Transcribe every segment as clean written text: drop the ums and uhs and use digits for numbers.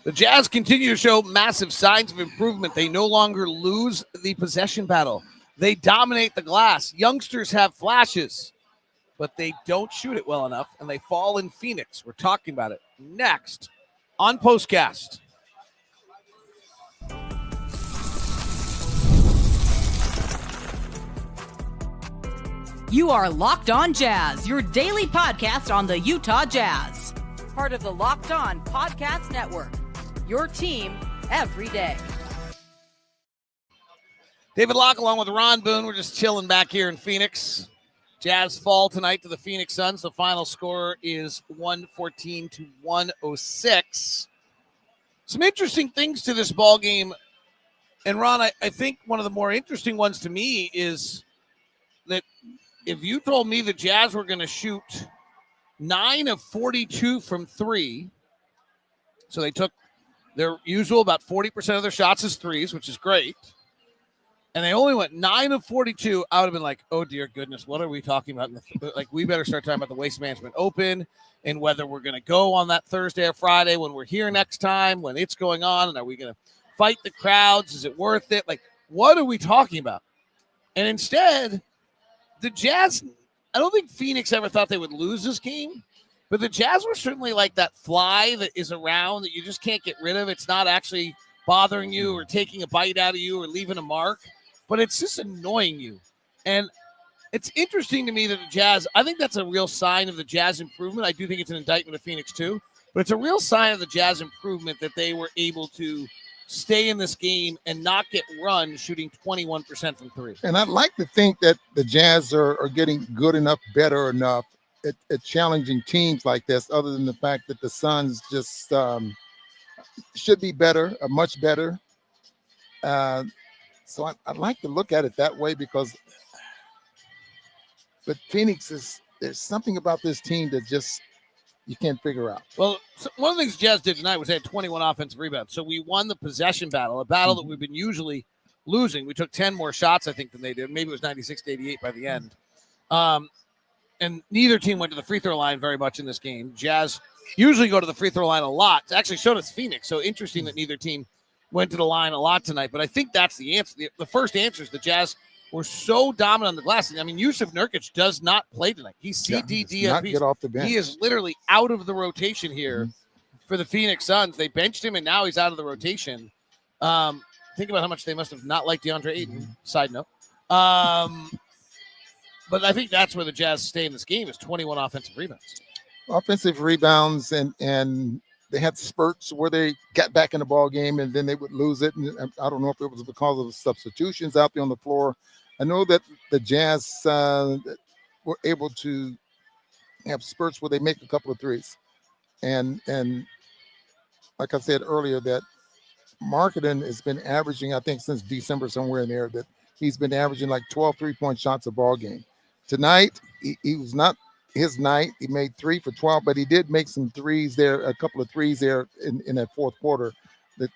The Jazz continue to show massive signs of improvement. They no longer lose the possession battle. They dominate the glass. Youngsters have flashes, but they don't shoot it well enough, and they fall in Phoenix. We're talking about it next on POSTCAST. You are Locked On Jazz, your daily podcast on the Utah Jazz. Part of the Locked On Podcast Network, your team every day. David Locke along with Ron Boone. We're just chilling back here in Phoenix. Jazz fall tonight to the Phoenix Suns. The final score is 114-106. Some interesting things to this ball game. And Ron, I think one of the more interesting ones to me is that if you told me the Jazz were going to shoot 9 of 42 from three, so they took their usual about 40% of their shots as threes, which is great, and they only went 9 of 42, I would have been like, oh, dear goodness, what are we talking about? Like, we better start talking about the Waste Management Open and whether we're going to go on that Thursday or Friday when we're here next time, when it's going on, and are we going to fight the crowds? Is it worth it? Like, what are we talking about? And instead, the Jazz, I don't think Phoenix ever thought they would lose this game, but the Jazz were certainly like that fly that is around that you just can't get rid of. It's not actually bothering you or taking a bite out of you or leaving a mark, but it's just annoying you. And it's interesting to me that the Jazz, I think that's a real sign of the Jazz improvement. I do think it's an indictment of Phoenix too, but it's a real sign of the Jazz improvement that they were able to stay in this game and not get run shooting 21% from three. And I'd like to think that the Jazz are getting good enough, better enough at challenging teams like this, other than the fact that the Suns just should be better, much better. So I'd like to look at it that way but Phoenix there's something about this team that just you can't figure out. Well, one of the things Jazz did tonight was they had 21 offensive rebounds. So we won the possession battle, a battle that we've been usually losing. We took 10 more shots, I think, than they did. Maybe it was 96-88 by the end. And neither team went to the free throw line very much in this game. Jazz usually go to the free throw line a lot. Actually, so does Phoenix. So interesting that neither team went to the line a lot tonight. But I think that's the answer. The first answer is the Jazz were so dominant on the glass. I mean, Jusuf Nurkic does not play tonight. He's CDD. Not get off the bench. He is literally out of the rotation here for the Phoenix Suns. They benched him, and now he's out of the rotation. Think about how much they must have not liked DeAndre Ayton. Side note. But I think that's where the Jazz stay in this game is 21 offensive rebounds. Offensive rebounds, and they had spurts where they got back in the ball game, and then they would lose it. And I don't know if it was because of the substitutions out there on the floor. I know that the Jazz were able to have spurts where they make a couple of threes. And like I said earlier, that Markkanen has been averaging, I think since December, somewhere in there, that he's been averaging like 12 3-point shots a ball game. Tonight, he was not his night. He made 3 for 12, but he did make some threes there, a couple of threes there in that fourth quarter that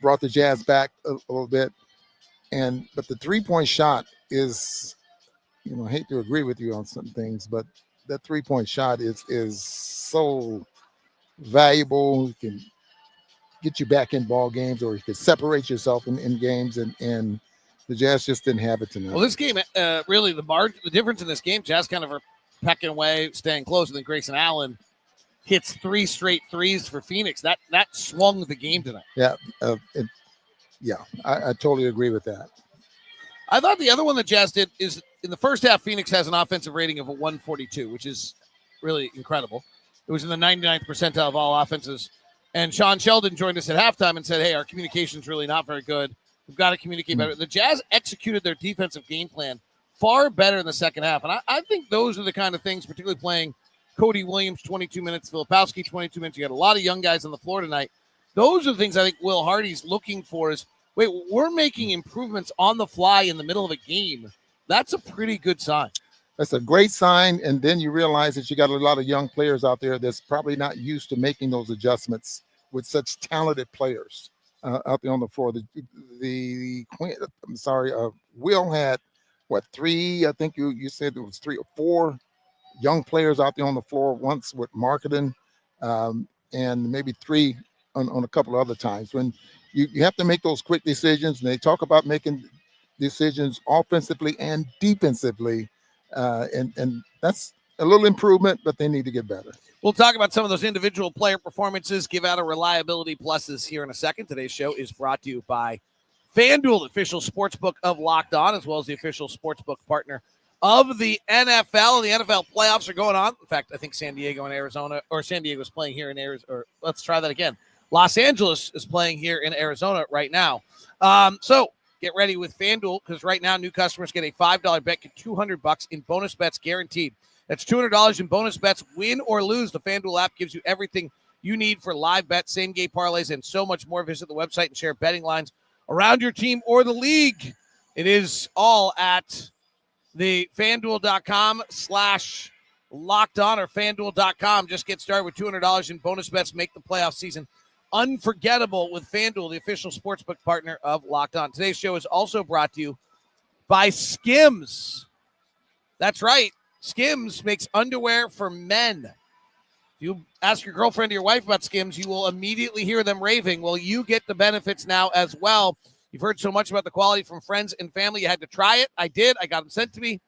brought the Jazz back a little bit. But the 3-point shot is, I hate to agree with you on some things, but that 3-point shot is so valuable. It can get you back in ball games, or you can separate yourself in games, and the Jazz just didn't have it tonight. Well, this game, really, the difference in this game, Jazz kind of are pecking away, staying close, and then Grayson Allen hits 3 straight threes for Phoenix. That swung the game tonight. Yeah, I totally agree with that. I thought the other one that Jazz did is in the first half, Phoenix has an offensive rating of a 142, which is really incredible. It was in the 99th percentile of all offenses. And Sean Sheldon joined us at halftime and said, hey, our communication's really not very good. We've got to communicate better. The Jazz executed their defensive game plan far better in the second half. And I think those are the kind of things, particularly playing Cody Williams, 22 minutes, Filipowski, 22 minutes. You got a lot of young guys on the floor tonight. Those are the things I think Will Hardy's looking for is, wait, we're making improvements on the fly in the middle of a game. That's a pretty good sign. That's a great sign. And then you realize that you got a lot of young players out there that's probably not used to making those adjustments with such talented players out there on the floor. Will had, 3? I think you said it was 3 or 4 young players out there on the floor once with Markkanen, and maybe 3 on a couple of other times when you have to make those quick decisions. And they talk about making decisions offensively and defensively, and that's a little improvement, but they need to get better. We'll talk about some of those individual player performances, give out a reliability pluses here in a second. Today's show is brought to you by FanDuel, the official sportsbook of Locked On, as well as the official sportsbook partner of the NFL. The NFL playoffs are going on. In fact, I think San Diego and Arizona, or San Diego's playing here in Arizona, or let's try that again. Los Angeles is playing here in Arizona right now. So get ready with FanDuel, because right now new customers get a $5 bet, get $200 in bonus bets guaranteed. That's $200 in bonus bets, win or lose. The FanDuel app gives you everything you need for live bets, same-game parlays, and so much more. Visit the website and share betting lines around your team or the league. It is all at the FanDuel.com/LockedOn or FanDuel.com. Just get started with $200 in bonus bets. Make the playoff season unforgettable with FanDuel, the official sportsbook partner of Locked On. Today's show is also brought to you by Skims. That's right. Skims makes underwear for men. If you ask your girlfriend or your wife about Skims, you will immediately hear them raving. Well, you get the benefits now as well. You've heard so much about the quality from friends and family. You had to try it. I did. I got them sent to me.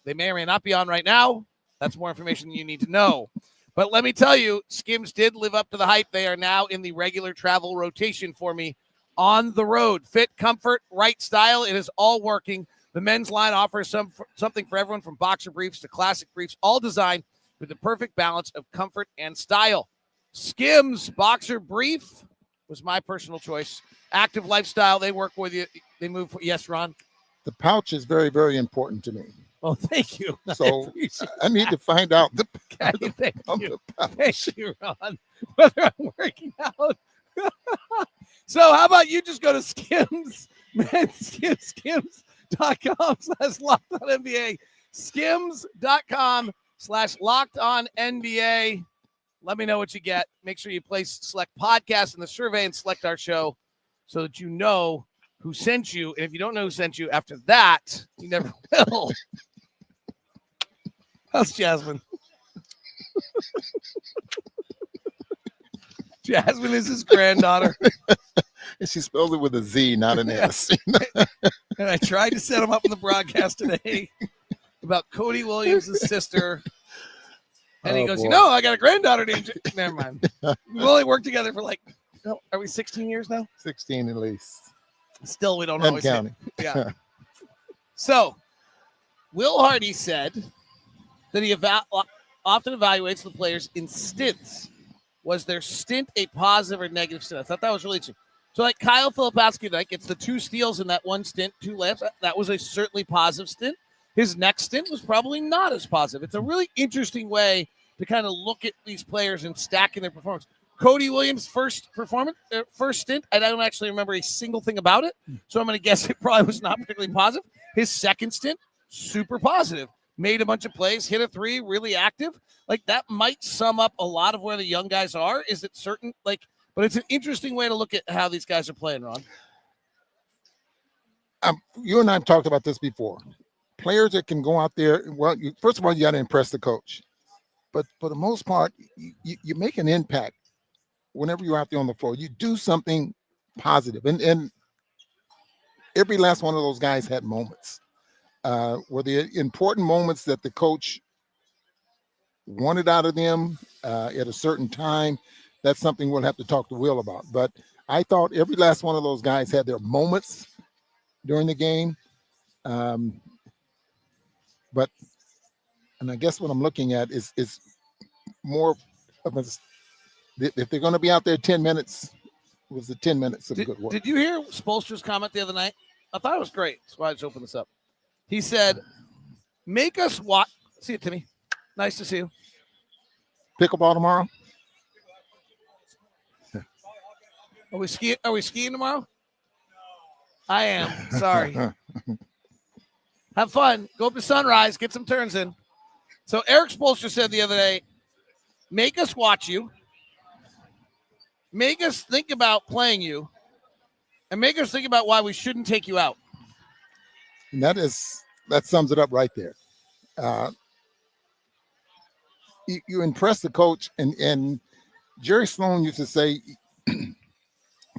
They may or may not be on right now. That's more information you need to know. But let me tell you, Skims did live up to the hype. They are now in the regular travel rotation for me on the road. Fit, comfort, right style. It is all working. The men's line offers something for everyone from boxer briefs to classic briefs, all designed with the perfect balance of comfort and style. Skims boxer brief was my personal choice. Active lifestyle, they work with you. They move for, yes, Ron? The pouch is very, very important to me. Oh, thank you. So I need to find out the pouch. Thank you, Ron. Whether I'm working out. So how about you just go to Skims, man, Skims.com/LockedOnNBA. Skims.com/LockedOnNBA. Let me know what you get. Make sure you select podcast in the survey and select our show so that you know who sent you. And if you don't know who sent you after that, you never will. How's Jasmine? Jasmine is his granddaughter. And she spells it with a Z, not an S. And I tried to set him up in the broadcast today about Cody Williams' sister. And he goes, boy. I got a granddaughter named. Never mind. We've only worked together for are we 16 years now? 16 at least. Still, we don't and always. Counting. Yeah. So, Will Hardy said that he often evaluates the players in stints. Was their stint a positive or negative stint? I thought that was really interesting. So, like Kyle Filipowski tonight gets the 2 steals in that one stint, 2 layups. That was a certainly positive stint. His next stint was probably not as positive. It's a really interesting way to kind of look at these players and stacking their performance. Cody Williams' first stint, I don't actually remember a single thing about it, so I'm going to guess it probably was not particularly positive. His second stint, super positive. Made a bunch of plays, hit a 3, really active. That might sum up a lot of where the young guys are. Is it certain, but it's an interesting way to look at how these guys are playing, Ron. You and I have talked about this before. Players that can go out there, well, first of all, you got to impress the coach. But for the most part, you make an impact whenever you're out there on the floor. You do something positive. And every last one of those guys had moments. Were the important moments that the coach wanted out of them at a certain time. That's something we'll have to talk to Will about. But I thought every last one of those guys had their moments during the game. But I guess what I'm looking at is more of a, if they're going to be out there 10 minutes, it was the 10 minutes of good work. Did you hear Spoelstra's comment the other night? I thought it was great. That's why I just opened this up. He said, make us watch. See you, Timmy. Nice to see you. Pickleball tomorrow? Are we skiing tomorrow? No. I am. Sorry. Have fun. Go up to Sunrise. Get some turns in. So Erik Spoelstra said the other day, make us watch you. Make us think about playing you. And make us think about why we shouldn't take you out. And that sums it up right there. You impress the coach, and Jerry Sloan used to say,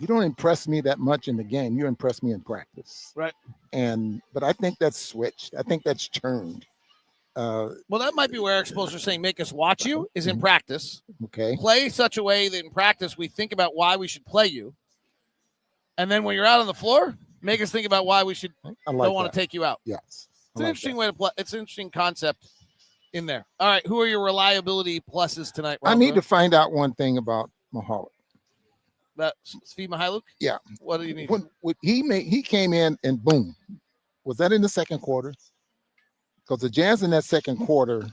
you don't impress me that much in the game. You impress me in practice. Right. But I think that's switched. I think that's turned. Well, that might be where Erik Spoelstra is saying make us watch you is in practice. Okay. Play such a way that in practice we think about why we should play you. And then when you're out on the floor, make us think about why we should don't want to take you out. Yes. It's an interesting way to play. It's an interesting concept in there. All right. Who are your reliability pluses tonight, Rob? I need to find out one thing about Mahalik. That Steve Mihailuk? Yeah. What do you need? When he came in and boom. Was that in the second quarter? Because the Jazz in that second quarter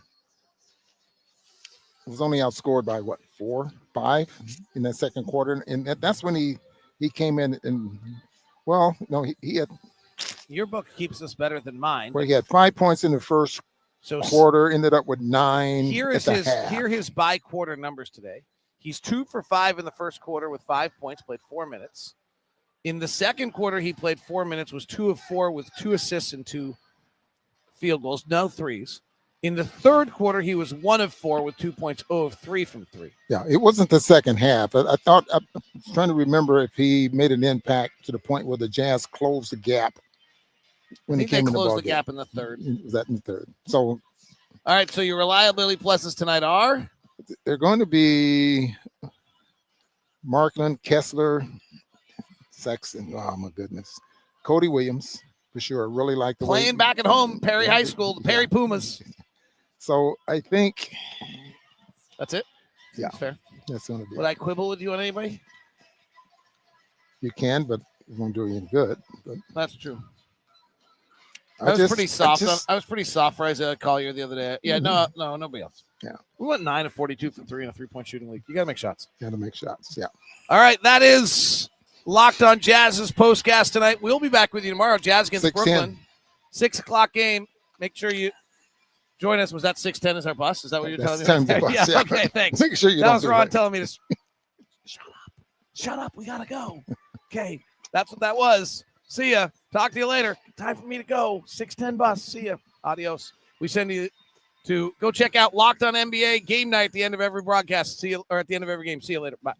was only outscored by 4, 5 in that second quarter. And that's when he came in and, well, no, he had. Your book keeps this better than mine. Where he had 5 points in the first quarter, ended up with 9. Here are his by-quarter numbers today. He's 2 for 5 in the first quarter with 5 points, played 4 minutes. In the second quarter, he played 4 minutes, was 2 of 4 with 2 assists and 2 field goals, no threes. In the third quarter, he was 1 of 4 with 2 points, 0 of 3 from 3. Yeah, it wasn't the second half. I was trying to remember if he made an impact to the point where the Jazz closed the gap when he came in the ball. They closed the gap in the third. Was that in the third? So, all right. So your reliability pluses tonight are? They're going to be Markkanen, Kessler, Sexton. Oh my goodness, Cody Williams. For sure. Really like the playing back at home, Perry High School, the Perry Pumas. So I think that's it. Yeah. That's fair. That's going to be Would I quibble with you on anybody? You can, but it won't do you any good. But that's true. I was pretty soft. I was pretty soft for Isaiah Collier the other day. Yeah, no, nobody else. Yeah. We went 9 of 42 from 3 in a 3-point shooting league. You got to make shots. Got to make shots. Yeah. All right. That is Locked on Jazz's postcast tonight. We'll be back with you tomorrow. Jazz against Brooklyn. 6 o'clock game. Make sure you join us. Was that 6:10 is our bus? Is that what you're telling me? Yeah. Okay, thanks. Make sure you that was Ron telling me to shut up. We got to go. Okay. That's what that was. See ya. Talk to you later. Time for me to go. 6:10 bus. See ya. Adios. We send you to go check out Locked on NBA game night at the end of every broadcast. See you, or at the end of every game. See you later. Bye.